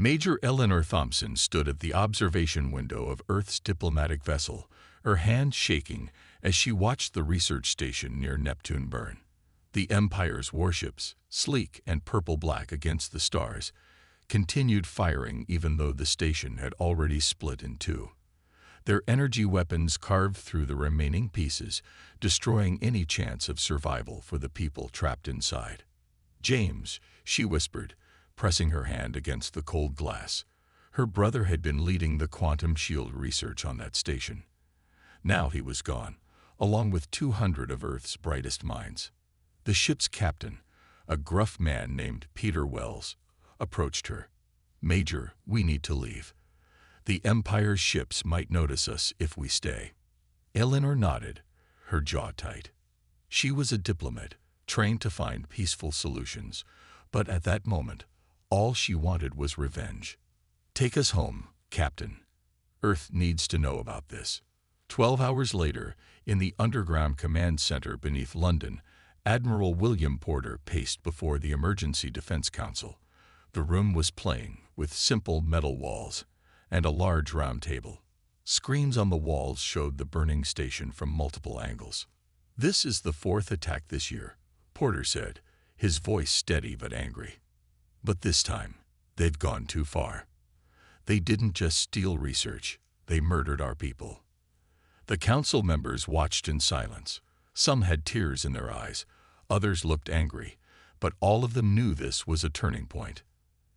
Major Eleanor Thompson stood at the observation window of Earth's diplomatic vessel, her hand shaking as she watched the research station near Neptune burn. The Empire's warships, sleek and purple-black against the stars, continued firing even though the station had already split in two. Their energy weapons carved through the remaining pieces, destroying any chance of survival for the people trapped inside. "James," she whispered, pressing her hand against the cold glass. Her brother had been leading the quantum shield research on that station. Now he was gone, along with 200 of Earth's brightest minds. The ship's captain, a gruff man named Peter Wells, approached her. "Major, we need to leave. The Empire's ships might notice us if we stay." Eleanor nodded, her jaw tight. She was a diplomat, trained to find peaceful solutions, but at that moment, all she wanted was revenge. "Take us home, Captain. Earth needs to know about this." 12 hours later, in the underground command center beneath London, Admiral William Porter paced before the Emergency Defense Council. The room was plain, with simple metal walls and a large round table. Screens on the walls showed the burning station from multiple angles. "This is the fourth attack this year," Porter said, his voice steady but angry. "But this time, they've gone too far. They didn't just steal research, they murdered our people." The council members watched in silence. Some had tears in their eyes, others looked angry, but all of them knew this was a turning point.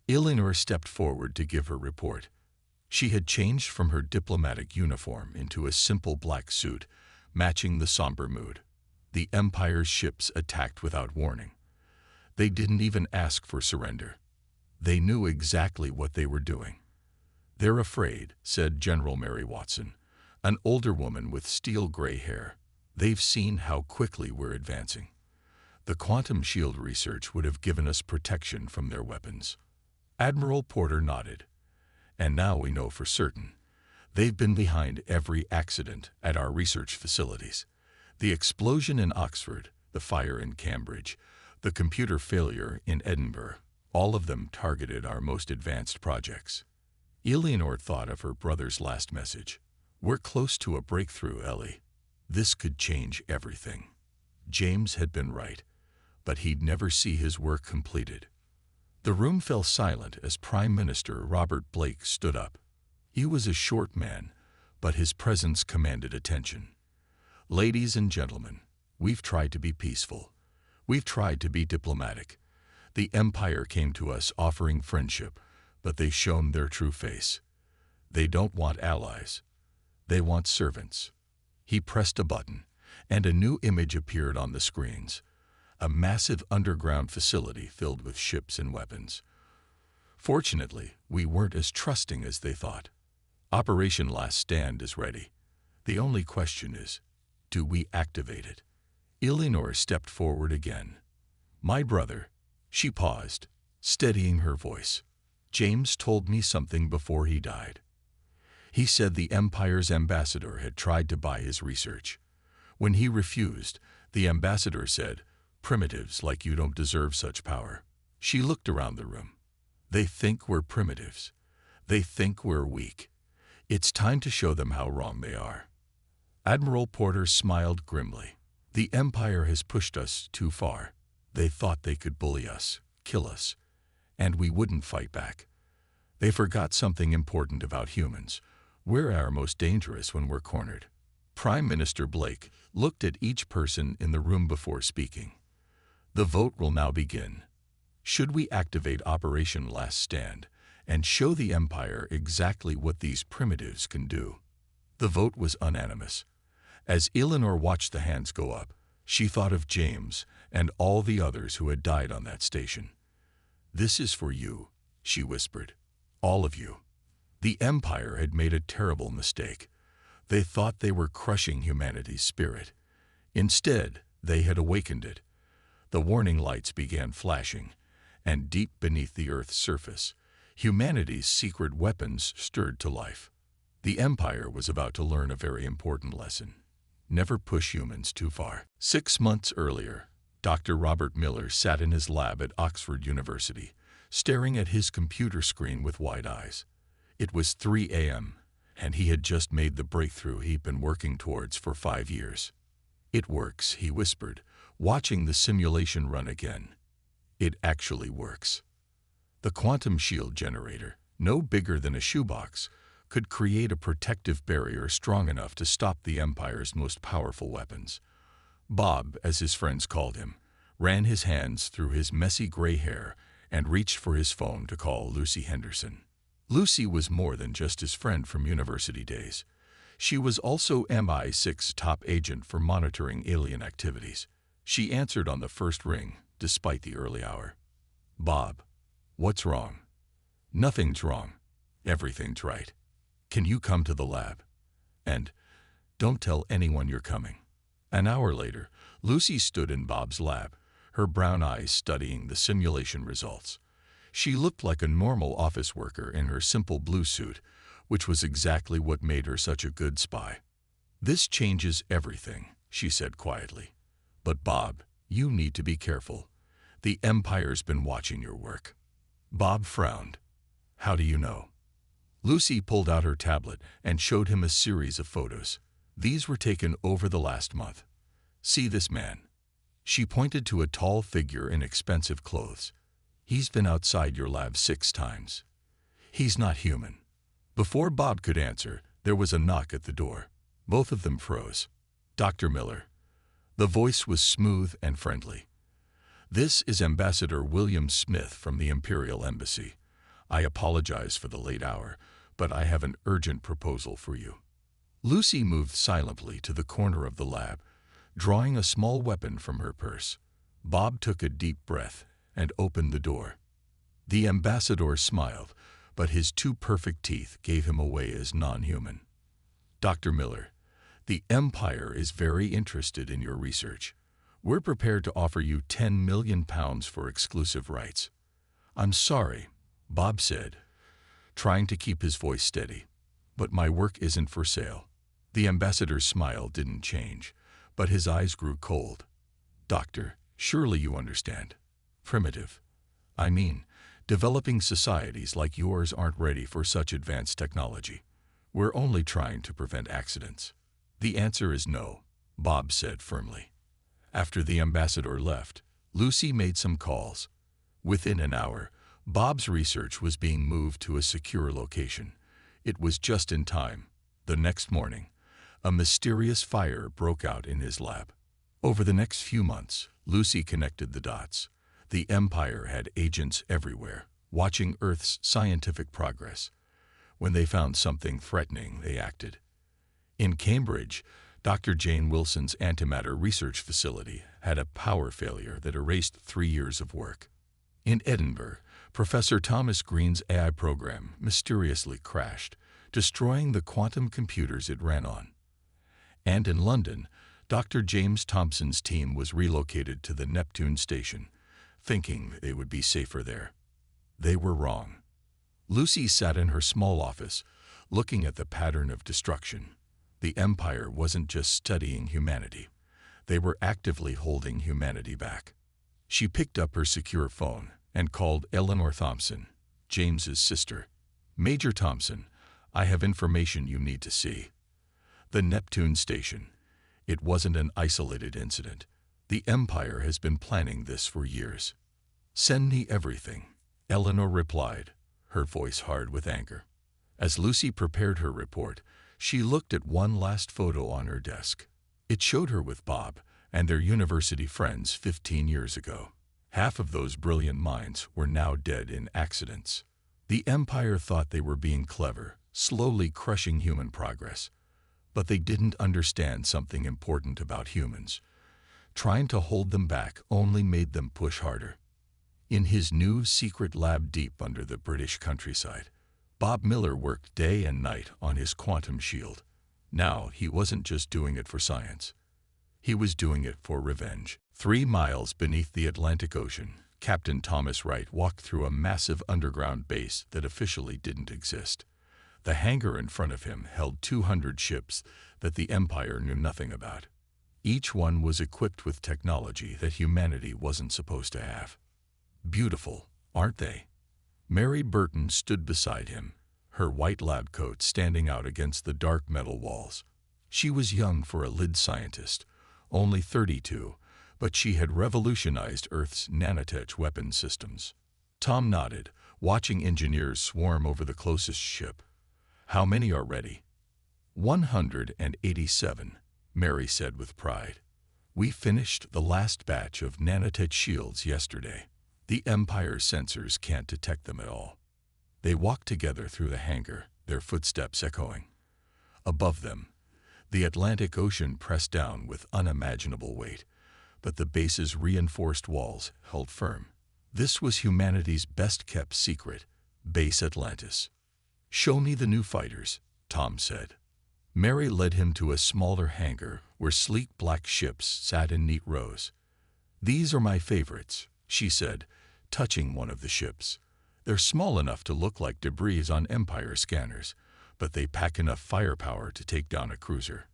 Eleanor stepped forward to give her report. She had changed from her diplomatic uniform into a simple black suit, matching the somber mood. The Empire's ships attacked without warning. They didn't even ask for surrender. They knew exactly what they were doing. "They're afraid," said General Mary Watson, an older woman with steel-gray hair. "They've seen how quickly we're advancing. The quantum shield research would have given us protection from their weapons." Admiral Porter nodded. "And now we know for certain. They've been behind every accident at our research facilities. The explosion in Oxford, the fire in Cambridge, the computer failure in Edinburgh, all of them targeted our most advanced projects." Eleanor thought of her brother's last message. "We're close to a breakthrough, Ellie. This could change everything." James had been right, but he'd never see his work completed. The room fell silent as Prime Minister Robert Blake stood up. He was a short man, but his presence commanded attention. "Ladies and gentlemen, we've tried to be peaceful. We've tried to be diplomatic. The Empire came to us offering friendship, but they've shown their true face. They don't want allies. They want servants." He pressed a button, and a new image appeared on the screens. A massive underground facility filled with ships and weapons. "Fortunately, we weren't as trusting as they thought. Operation Last Stand is ready. The only question is, do we activate it?" Eleanor stepped forward again. "My brother," she paused, steadying her voice. "James told me something before he died. He said the Empire's ambassador had tried to buy his research. When he refused, the ambassador said, 'Primitives like you don't deserve such power.'" She looked around the room. "They think we're primitives. They think we're weak. It's time to show them how wrong they are." Admiral Porter smiled grimly. "The Empire has pushed us too far. They thought they could bully us, kill us, and we wouldn't fight back. They forgot something important about humans. We're our most dangerous when we're cornered." Prime Minister Blake looked at each person in the room before speaking. "The vote will now begin. Should we activate Operation Last Stand and show the Empire exactly what these primitives can do?" The vote was unanimous. As Eleanor watched the hands go up, she thought of James and all the others who had died on that station. "This is for you," she whispered. "All of you." The Empire had made a terrible mistake. They thought they were crushing humanity's spirit. Instead, they had awakened it. The warning lights began flashing, and deep beneath the Earth's surface, humanity's secret weapons stirred to life. The Empire was about to learn a very important lesson. Never push humans too far. 6 months earlier, Dr. Robert Miller sat in his lab at Oxford University, staring at his computer screen with wide eyes. It was 3 a.m., and he had just made the breakthrough he'd been working towards for 5 years. "It works," he whispered, watching the simulation run again. "It actually works." The quantum shield generator, no bigger than a shoebox, could create a protective barrier strong enough to stop the Empire's most powerful weapons. Bob, as his friends called him, ran his hands through his messy gray hair and reached for his phone to call Lucy Henderson. Lucy was more than just his friend from university days. She was also MI6 top agent for monitoring alien activities. She answered on the first ring, despite the early hour. "Bob, what's wrong?" "Nothing's wrong. Everything's right. Can you come to the lab? And don't tell anyone you're coming." An hour later, Lucy stood in Bob's lab, her brown eyes studying the simulation results. She looked like a normal office worker in her simple blue suit, which was exactly what made her such a good spy. "This changes everything," she said quietly. "But Bob, you need to be careful. The Empire's been watching your work." Bob frowned. "How do you know?" Lucy pulled out her tablet and showed him a series of photos. These were taken over the last month. "See this man?" She pointed to a tall figure in expensive clothes. "He's been outside your lab 6 times. He's not human." Before Bob could answer, there was a knock at the door. Both of them froze. "Dr. Miller." The voice was smooth and friendly. "This is Ambassador William Smith from the Imperial Embassy. I apologize for the late hour, but I have an urgent proposal for you." Lucy moved silently to the corner of the lab, drawing a small weapon from her purse. Bob took a deep breath and opened the door. The ambassador smiled, but his 2 perfect teeth gave him away as non-human. "Dr. Miller, the Empire is very interested in your research. We're prepared to offer you £10 million for exclusive rights." "I'm sorry," Bob said, trying to keep his voice steady, "but my work isn't for sale." The ambassador's smile didn't change, but his eyes grew cold. "Doctor, surely you understand. Primitive. I mean, developing societies like yours aren't ready for such advanced technology. We're only trying to prevent accidents." "The answer is no," Bob said firmly. After the ambassador left, Lucy made some calls. Within an hour, Bob's research was being moved to a secure location. It was just in time. The next morning, a mysterious fire broke out in his lab. Over the next few months, Lucy connected the dots. The Empire had agents everywhere, watching Earth's scientific progress. When they found something threatening, they acted. In Cambridge, Dr. Jane Wilson's antimatter research facility had a power failure that erased 3 years of work. In Edinburgh, Professor Thomas Green's AI program mysteriously crashed, destroying the quantum computers it ran on. And in London, Dr. James Thomson's team was relocated to the Neptune station, thinking they would be safer there. They were wrong. Lucy sat in her small office, looking at the pattern of destruction. The Empire wasn't just studying humanity. They were actively holding humanity back. She picked up her secure phone and called Eleanor Thompson, James's sister. "Major Thompson, I have information you need to see." The Neptune station. It wasn't an isolated incident. The Empire has been planning this for years. "Send me everything," Eleanor replied, her voice hard with anger. As Lucy prepared her report, she looked at one last photo on her desk. It showed her with Bob and their university friends 15 years ago. Half of those brilliant minds were now dead in accidents. The Empire thought they were being clever, slowly crushing human progress. But they didn't understand something important about humans. Trying to hold them back only made them push harder. In his new secret lab deep under the British countryside, Bob Miller worked day and night on his quantum shield. Now he wasn't just doing it for science. He was doing it for revenge. 3 miles beneath the Atlantic Ocean, Captain Thomas Wright walked through a massive underground base that officially didn't exist. The hangar in front of him held 200 ships that the Empire knew nothing about. Each one was equipped with technology that humanity wasn't supposed to have. "Beautiful, aren't they?" Mary Burton stood beside him, her white lab coat standing out against the dark metal walls. She was young for a lid scientist, only 32, but she had revolutionized Earth's nanotech weapon systems. Tom nodded, watching engineers swarm over the closest ship. "How many are ready?" 187, Mary said with pride. "We finished the last batch of nanotech shields yesterday. The Empire's sensors can't detect them at all." They walked together through the hangar, their footsteps echoing. Above them, the Atlantic Ocean pressed down with unimaginable weight, but the base's reinforced walls held firm. This was humanity's best-kept secret, Base Atlantis. "Show me the new fighters," Tom said. Mary led him to a smaller hangar where sleek black ships sat in neat rows. "These are my favorites," she said, touching one of the ships. "They're small enough to look like debris on Empire scanners, but they pack enough firepower to take down a cruiser."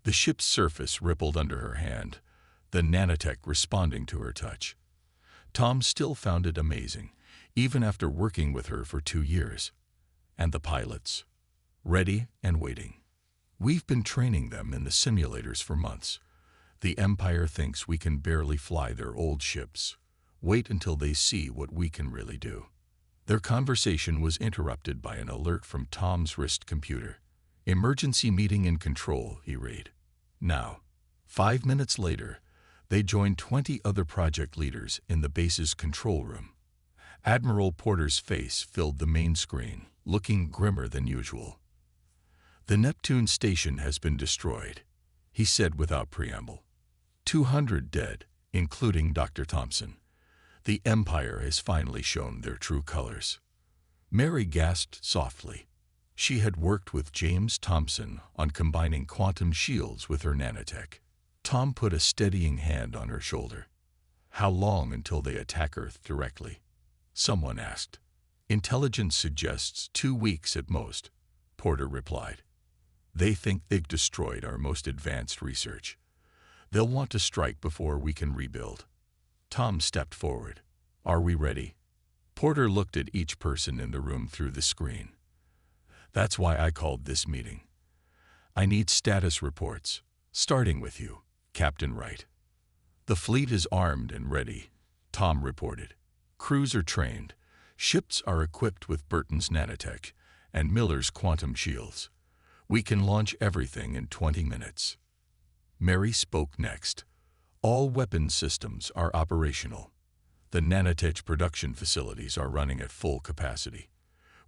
The ship's surface rippled under her hand, the nanotech responding to her touch. Tom still found it amazing, even after working with her for 2 years. And the pilots? Ready and waiting. "We've been training them in the simulators for months. The Empire thinks we can barely fly their old ships. Wait until they see what we can really do." Their conversation was interrupted by an alert from Tom's wrist computer. "Emergency meeting in control," he read. Now, 5 minutes later, they joined 20 other project leaders in the base's control room. Admiral Porter's face filled the main screen, looking grimmer than usual. "The Neptune station has been destroyed," he said without preamble. 200 dead, including Dr. Thompson. The Empire has finally shown their true colors. Mary gasped softly. She had worked with James Thompson on combining quantum shields with her nanotech. Tom put a steadying hand on her shoulder. "How long until they attack Earth directly?" someone asked. "Intelligence suggests 2 weeks at most," Porter replied. "They think they've destroyed our most advanced research. They'll want to strike before we can rebuild." Tom stepped forward. "Are we ready?" Porter looked at each person in the room through the screen. "That's why I called this meeting. I need status reports, starting with you, Captain Wright." "The fleet is armed and ready," Tom reported. "Crews are trained, ships are equipped with Burton's nanotech and Miller's quantum shields. We can launch everything in 20 minutes. Mary spoke next. "All weapon systems are operational. The nanotech production facilities are running at full capacity.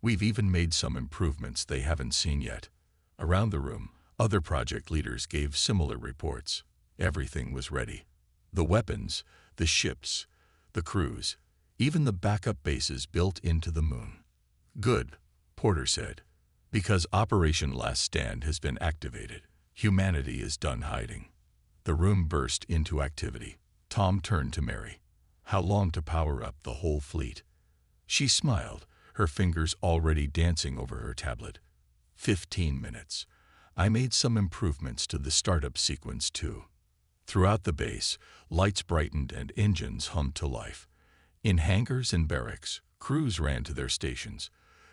We've even made some improvements they haven't seen yet." Around the room, other project leaders gave similar reports. Everything was ready. The weapons, the ships, the crews, even the backup bases built into the moon. "Good," Porter said, "because Operation Last Stand has been activated. Humanity is done hiding." The room burst into activity. Tom turned to Mary. "How long to power up the whole fleet?" She smiled, her fingers already dancing over her tablet. 15 minutes. I made some improvements to the startup sequence too." Throughout the base, lights brightened and engines hummed to life. In hangars and barracks, crews ran to their stations.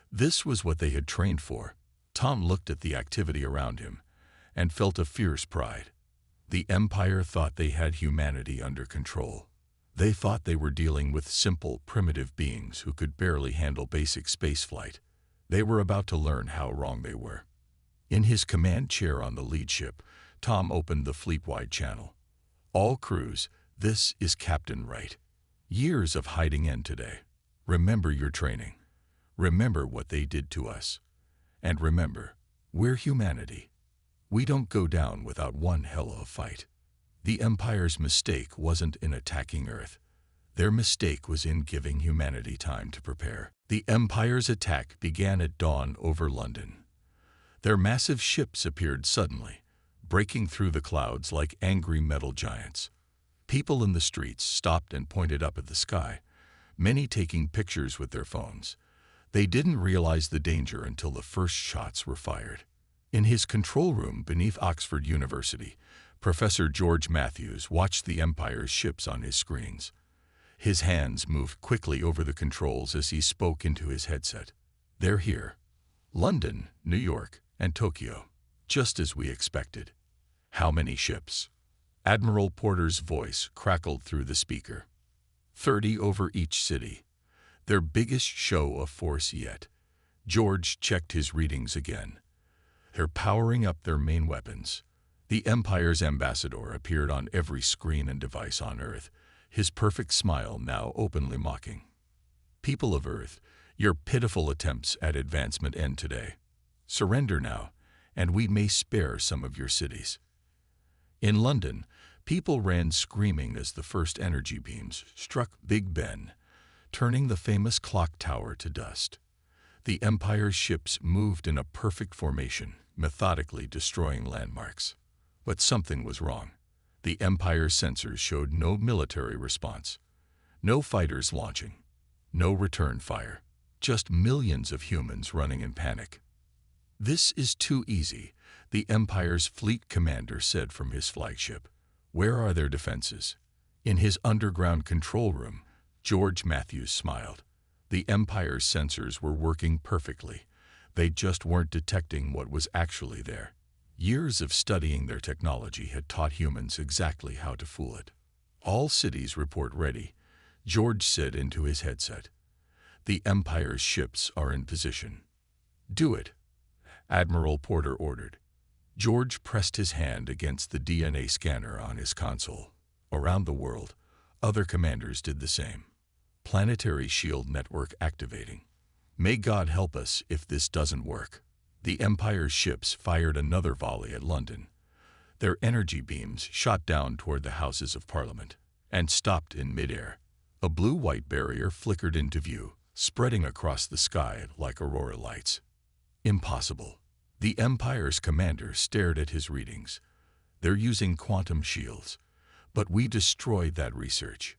This was what they had trained for. Tom looked at the activity around him and felt a fierce pride. The Empire thought they had humanity under control. They thought they were dealing with simple, primitive beings who could barely handle basic spaceflight. They were about to learn how wrong they were. In his command chair on the lead ship, Tom opened the fleet-wide channel. "All crews, this is Captain Wright. Years of hiding in today. Remember your training. Remember what they did to us. And remember, we're humanity. We don't go down without one hell of a fight." The Empire's mistake wasn't in attacking Earth. Their mistake was in giving humanity time to prepare. The Empire's attack began at dawn over London. Their massive ships appeared suddenly, breaking through the clouds like angry metal giants. People in the streets stopped and pointed up at the sky, many taking pictures with their phones. They didn't realize the danger until the first shots were fired. In his control room beneath Oxford University, Professor George Matthews watched the Empire's ships on his screens. His hands moved quickly over the controls as he spoke into his headset. "They're here. London, New York, and Tokyo. Just as we expected." "How many ships?" Admiral Porter's voice crackled through the speaker. 30 over each city. Their biggest show of force yet. George checked his readings again. They're powering up their main weapons. The Empire's ambassador appeared on every screen and device on Earth, his perfect smile now openly mocking. "People of Earth, your pitiful attempts at advancement end today. Surrender now, and we may spare some of your cities." In London, people ran screaming as the first energy beams struck Big Ben, turning the famous clock tower to dust. The Empire's ships moved in a perfect formation, methodically destroying landmarks. But something was wrong. The Empire's sensors showed no military response. No fighters launching. No return fire. Just millions of humans running in panic. "This is too easy," the Empire's fleet commander said from his flagship. "Where are their defenses?" In his underground control room, George Matthews smiled. The Empire's sensors were working perfectly. They just weren't detecting what was actually there. Years of studying their technology had taught humans exactly how to fool it. "All cities report ready," George said into his headset. "The Empire's ships are in position." "Do it," Admiral Porter ordered. George pressed his hand against the DNA scanner on his console. Around the world, other commanders did the same. Planetary shield network activating. "May God help us if this doesn't work." The Empire's ships fired another volley at London. Their energy beams shot down toward the Houses of Parliament and stopped in midair. A blue-white barrier flickered into view, spreading across the sky like aurora lights. "Impossible." The Empire's commander stared at his readings. "They're using quantum shields, but we destroyed that research."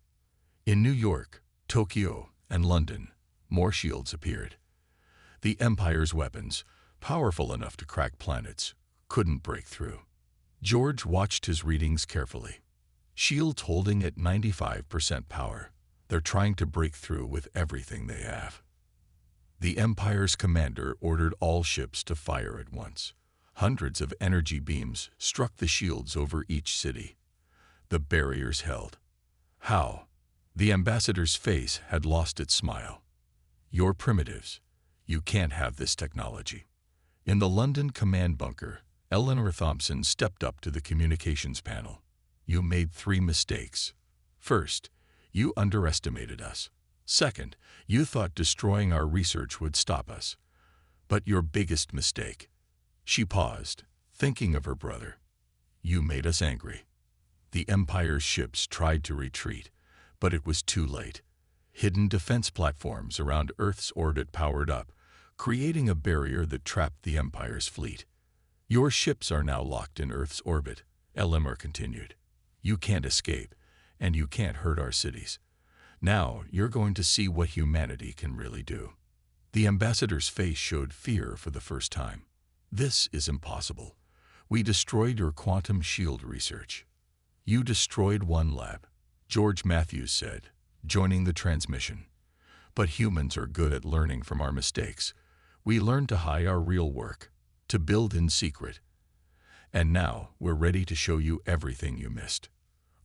In New York, Tokyo, and London, more shields appeared. The Empire's weapons, powerful enough to crack planets, couldn't break through. George watched his readings carefully. Shields holding at 95% power. They're trying to break through with everything they have. The Empire's commander ordered all ships to fire at once. Hundreds of energy beams struck the shields over each city. The barriers held. "How?" The ambassador's face had lost its smile. "You're primitives. You can't have this technology." In the London command bunker, Eleanor Thompson stepped up to the communications panel. "You made 3 mistakes. First, you underestimated us. Second, you thought destroying our research would stop us. But your biggest mistake." She paused, thinking of her brother. "You made us angry." The Empire's ships tried to retreat, but it was too late. Hidden defense platforms around Earth's orbit powered up, creating a barrier that trapped the Empire's fleet. "Your ships are now locked in Earth's orbit," Eleanor continued. "You can't escape, and you can't hurt our cities. Now you're going to see what humanity can really do." The ambassador's face showed fear for the first time. "This is impossible. We destroyed your quantum shield research." "You destroyed one lab," George Matthews said, joining the transmission. "But humans are good at learning from our mistakes. We learned to hide our real work, to build in secret. And now we're ready to show you everything you missed."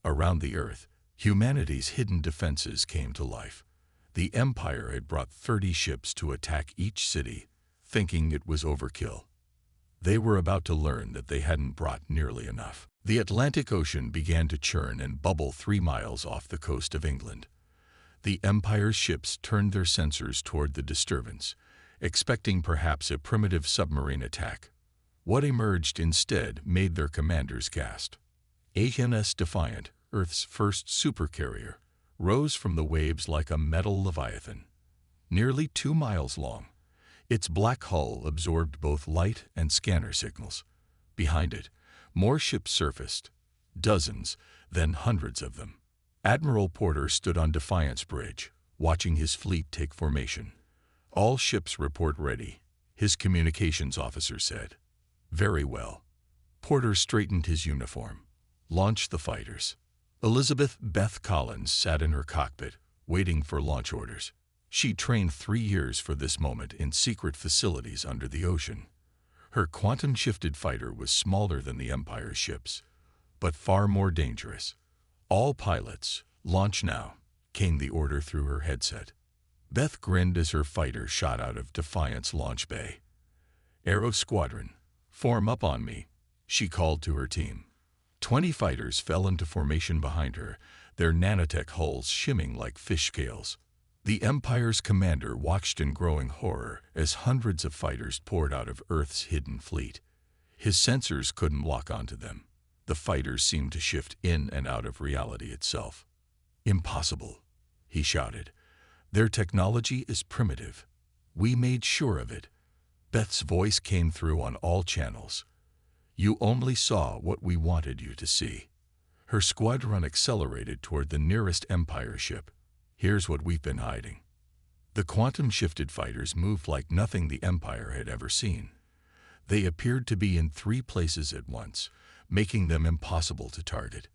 Around the Earth, humanity's hidden defenses came to life. The Empire had brought 30 ships to attack each city, thinking it was overkill. They were about to learn that they hadn't brought nearly enough. The Atlantic Ocean began to churn and bubble 3 miles off the coast of England. The Empire's ships turned their sensors toward the disturbance, expecting perhaps a primitive submarine attack. What emerged instead made their commanders gasp. HMS Defiant, Earth's first supercarrier, rose from the waves like a metal leviathan. Nearly 2 miles long, its black hull absorbed both light and scanner signals. Behind it, more ships surfaced, dozens, then hundreds of them. Admiral Porter stood on Defiant's bridge, watching his fleet take formation. "All ships report ready," his communications officer said. "Very well." Porter straightened his uniform. "Launch the fighters." Elizabeth Beth Collins sat in her cockpit, waiting for launch orders. She trained 3 years for this moment in secret facilities under the ocean. Her quantum-shifted fighter was smaller than the Empire's ships, but far more dangerous. "All pilots, launch now," came the order through her headset. Beth grinned as her fighter shot out of Defiance launch bay. "Aero Squadron, form up on me," she called to her team. 20 fighters fell into formation behind her, their nanotech hulls shimming like fish scales. The Empire's commander watched in growing horror as hundreds of fighters poured out of Earth's hidden fleet. His sensors couldn't lock onto them. The fighters seemed to shift in and out of reality itself. "Impossible," he shouted. "Their technology is primitive. We made sure of it." Beth's voice came through on all channels. "You only saw what we wanted you to see." Her squadron accelerated toward the nearest Empire ship. "Here's what we've been hiding." The quantum-shifted fighters moved like nothing the Empire had ever seen. They appeared to be in 3 places at once, making them impossible to target.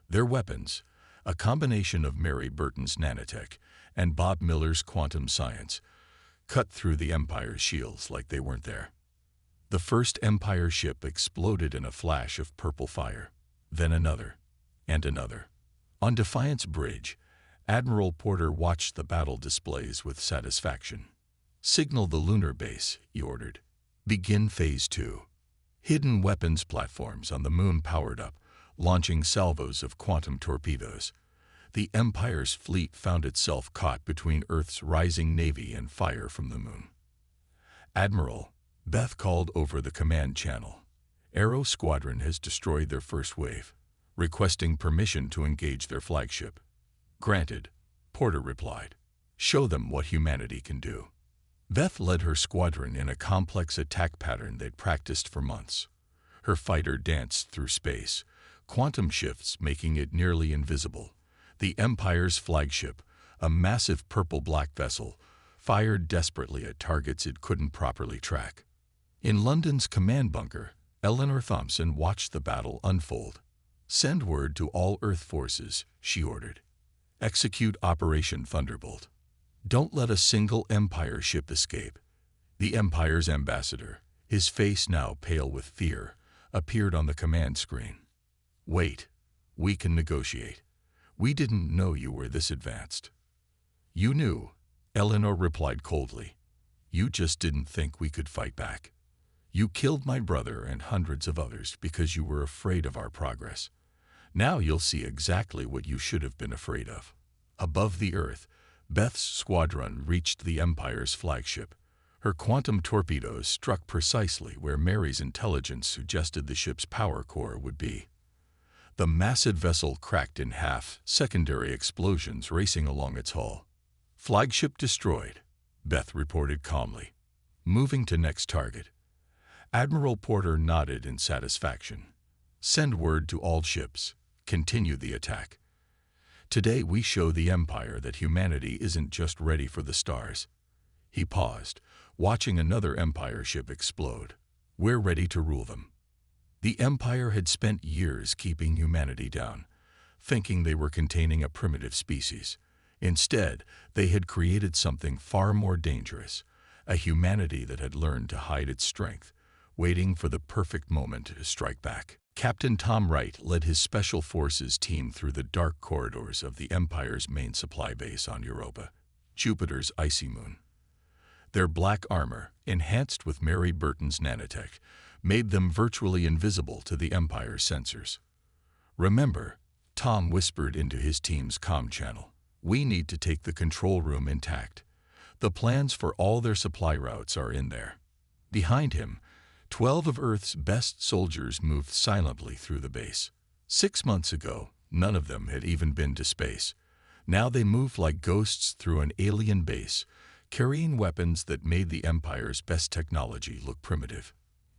Their weapons, a combination of Mary Burton's nanotech and Bob Miller's quantum science, cut through the Empire's shields like they weren't there. The first Empire ship exploded in a flash of purple fire, then another, and another. On Defiance Bridge, Admiral Porter watched the battle displays with satisfaction. "Signal the lunar base," he ordered. "Begin Phase 2. Hidden weapons platforms on the moon powered up, launching salvos of quantum torpedoes. The Empire's fleet found itself caught between Earth's rising navy and fire from the moon. "Admiral," Beth called over the command channel, "Aero Squadron has destroyed their first wave, requesting permission to engage their flagship." "Granted," Porter replied. "Show them what humanity can do." Beth led her squadron in a complex attack pattern they'd practiced for months. Her fighter danced through space, quantum shifts making it nearly invisible. The Empire's flagship, a massive purple-black vessel, fired desperately at targets it couldn't properly track. In London's command bunker, Eleanor Thompson watched the battle unfold. "Send word to all Earth forces," she ordered. "Execute Operation Thunderbolt. Don't let a single Empire ship escape." The Empire's ambassador, his face now pale with fear, appeared on the command screen. "Wait, we can negotiate. We didn't know you were this advanced." "You knew," Eleanor replied coldly. "You just didn't think we could fight back. You killed my brother and hundreds of others because you were afraid of our progress. Now you'll see exactly what you should have been afraid of." Above the Earth, Beth's squadron reached the Empire's flagship. Her quantum torpedoes struck precisely where Mary's intelligence suggested the ship's power core would be. The massive vessel cracked in half, secondary explosions racing along its hull. "Flagship destroyed," Beth reported calmly. "Moving to next target." Admiral Porter nodded in satisfaction. "Send word to all ships. Continue the attack. Today we show the Empire that humanity isn't just ready for the stars." He paused, watching another Empire ship explode. "We're ready to rule them." The Empire had spent years keeping humanity down, thinking they were containing a primitive species. Instead, they had created something far more dangerous, a humanity that had learned to hide its strength, waiting for the perfect moment to strike back. Captain Tom Wright led his Special Forces team through the dark corridors of the Empire's main supply base on Europa, Jupiter's icy moon. Their black armor, enhanced with Mary Burton's nanotech, made them virtually invisible to the Empire's sensors. "Remember," Tom whispered into his team's comm channel, "we need to take the control room intact. The plans for all their supply routes are in there." Behind him, 12 of Earth's best soldiers moved silently through the base. 6 months ago, none of them had even been to space. Now they moved like ghosts through an alien base, carrying weapons that made the Empire's best technology look primitive.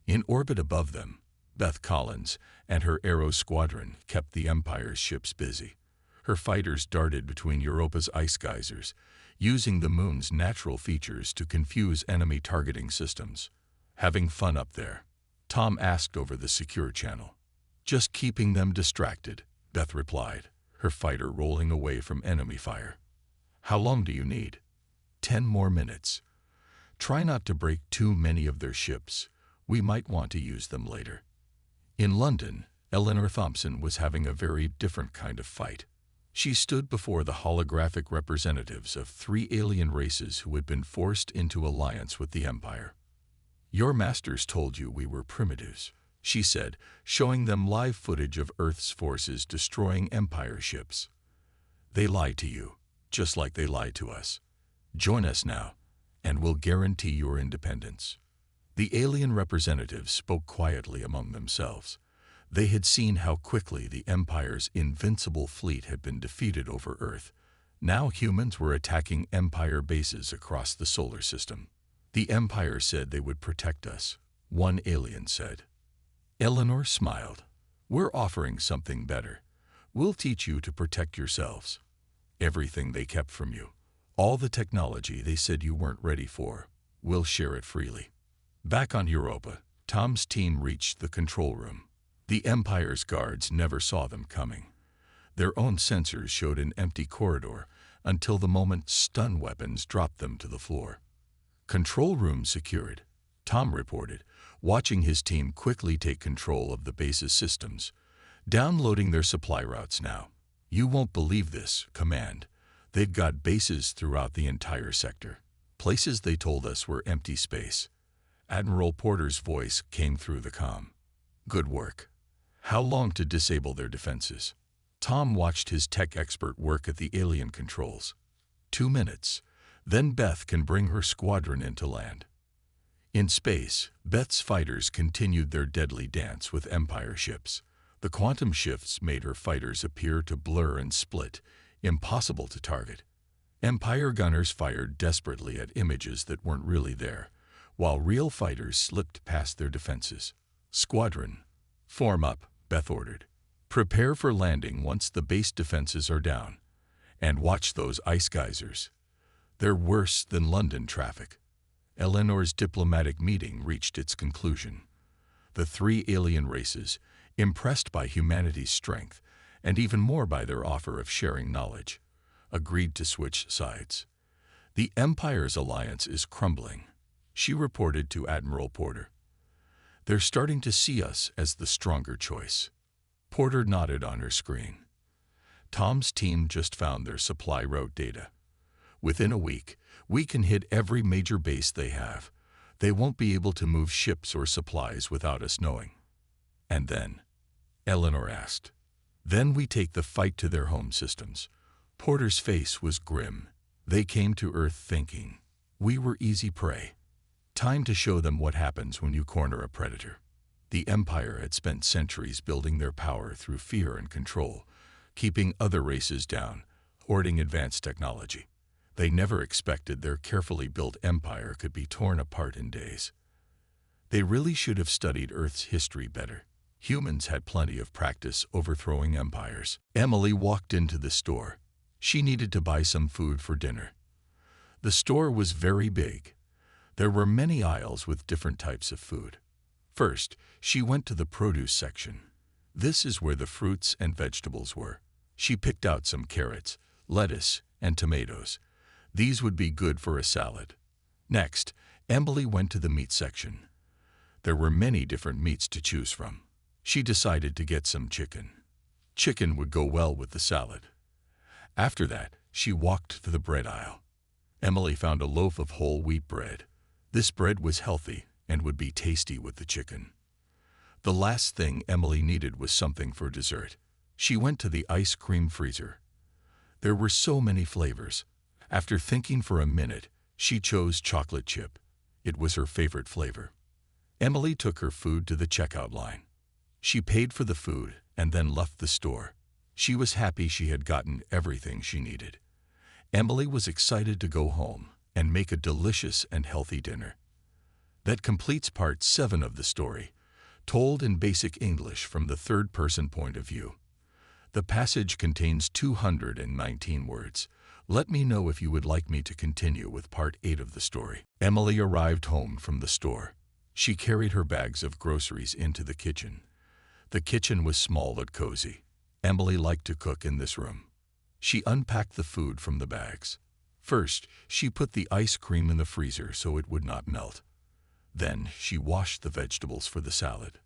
In orbit above them, Beth Collins and her Aero Squadron kept the Empire's ships busy. Her fighters darted between Europa's ice geysers, using the moon's natural features to confuse enemy targeting systems. "Having fun up there?" Tom asked over the secure channel. "Just keeping them distracted," Beth replied, her fighter rolling away from enemy fire. How long do you need? 10 more minutes. Try not to break too many of their ships. We might want to use them later. In London, Eleanor Thompson was having a very different kind of fight. She stood before the holographic representatives of 3 alien races who had been forced into alliance with the Empire. "Your masters told you we were primitives," she said, showing them live footage of Earth's forces destroying Empire ships. "They lied to you, just like they lied to us. Join us now, and we'll guarantee your independence." The alien representatives spoke quietly among themselves. They had seen how quickly the Empire's invincible fleet had been defeated over Earth. Now humans were attacking Empire bases across the solar system. "The Empire said they would protect us," one alien said. Eleanor smiled. "We're offering something better. We'll teach you to protect yourselves. Everything they kept from you, all the technology they said you weren't ready for, we'll share it freely." Back on Europa, Tom's team reached the control room. The Empire's guards never saw them coming. Their own sensors showed an empty corridor until the moment stun weapons dropped them to the floor. "Control room secured," Tom reported, watching his team quickly take control of the base's systems. "Downloading their supply routes now. You won't believe this, Command. They've got bases throughout the entire sector. Places they told us were empty space." Admiral Porter's voice came through the comm. "Good work. How long to disable their defenses?" Tom watched his tech expert work at the alien controls. 2 minutes. Then Beth can bring her squadron into land. In space, Beth's fighters continued their deadly dance with Empire ships. The quantum shifts made her fighters appear to blur and split, impossible to target. Empire gunners fired desperately at images that weren't really there, while real fighters slipped past their defenses. "Squadron, form up," Beth ordered. "Prepare for landing once the base defenses are down. And watch those ice geysers. They're worse than London traffic." Eleanor's diplomatic meeting reached its conclusion. The 3 alien races, impressed by humanity's strength, and even more by their offer of sharing knowledge, agreed to switch sides. "The Empire's alliance is crumbling," she reported to Admiral Porter. "They're starting to see us as the stronger choice." Porter nodded on her screen. Tom's team just found their supply route data. "Within a week, we can hit every major base they have. They won't be able to move ships or supplies without us knowing." "And then?" Eleanor asked. "Then we take the fight to their home systems." Porter's face was grim. "They came to Earth thinking we were easy prey. Time to show them what happens when you corner a predator." The Empire had spent centuries building their power through fear and control, keeping other races down, hoarding advanced technology. They never expected their carefully built empire could be torn apart in days. They really should have studied Earth's history better. Humans had plenty of practice overthrowing empires. Emily walked into the store. She needed to buy some food for dinner. The store was very big. There were many aisles with different types of food. First, she went to the produce section. This is where the fruits and vegetables were. She picked out some carrots, lettuce, and tomatoes. These would be good for a salad. Next, Emily went to the meat section. There were many different meats to choose from. She decided to get some chicken. Chicken would go well with the salad. After that, she walked to the bread aisle. Emily found a loaf of whole wheat bread. This bread was healthy and would be tasty with the chicken. The last thing Emily needed was something for dessert. She went to the ice cream freezer. There were so many flavors. After thinking for a minute, she chose chocolate chip. It was her favorite flavor. Emily took her food to the checkout line. She paid for the food and then left the store. She was happy she had gotten everything she needed. Emily was excited to go home and make a delicious and healthy dinner. That completes part 7 of the story, told in basic English from the third-person point of view. The passage contains 219 words. Let me know if you would like me to continue with part 8 of the story. Emily arrived home from the store. She carried her bags of groceries into the kitchen. The kitchen was small but cozy. Emily liked to cook in this room. She unpacked the food from the bags. First, she put the ice cream in the freezer so it would not melt. Then she washed the vegetables for the salad.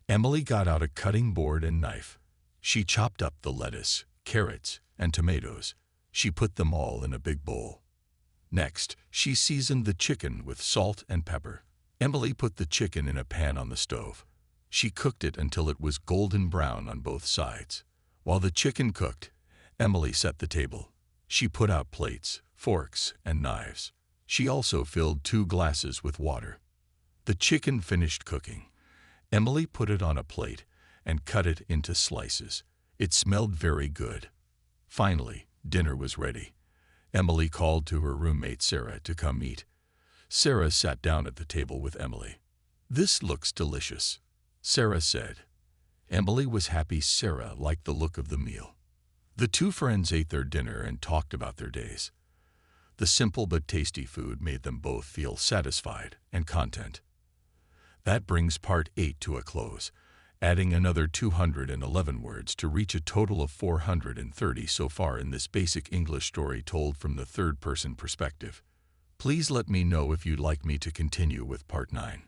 Emily got out a cutting board and knife. She chopped up the lettuce, carrots, and tomatoes. She put them all in a big bowl. Next, she seasoned the chicken with salt and pepper. Emily put the chicken in a pan on the stove. She cooked it until it was golden brown on both sides. While the chicken cooked, Emily set the table. She put out plates, forks, and knives. She also filled 2 glasses with water. The chicken finished cooking. Emily put it on a plate and cut it into slices. It smelled very good. Finally, dinner was ready. Emily called to her roommate Sarah to come eat. Sarah sat down at the table with Emily. "This looks delicious," Sarah said. Emily was happy Sarah liked the look of the meal. The 2 friends ate their dinner and talked about their days. The simple but tasty food made them both feel satisfied and content. That brings part 8 to a close, adding another 211 words to reach a total of 430 so far in this basic English story told from the third-person perspective. Please let me know if you'd like me to continue with part 9.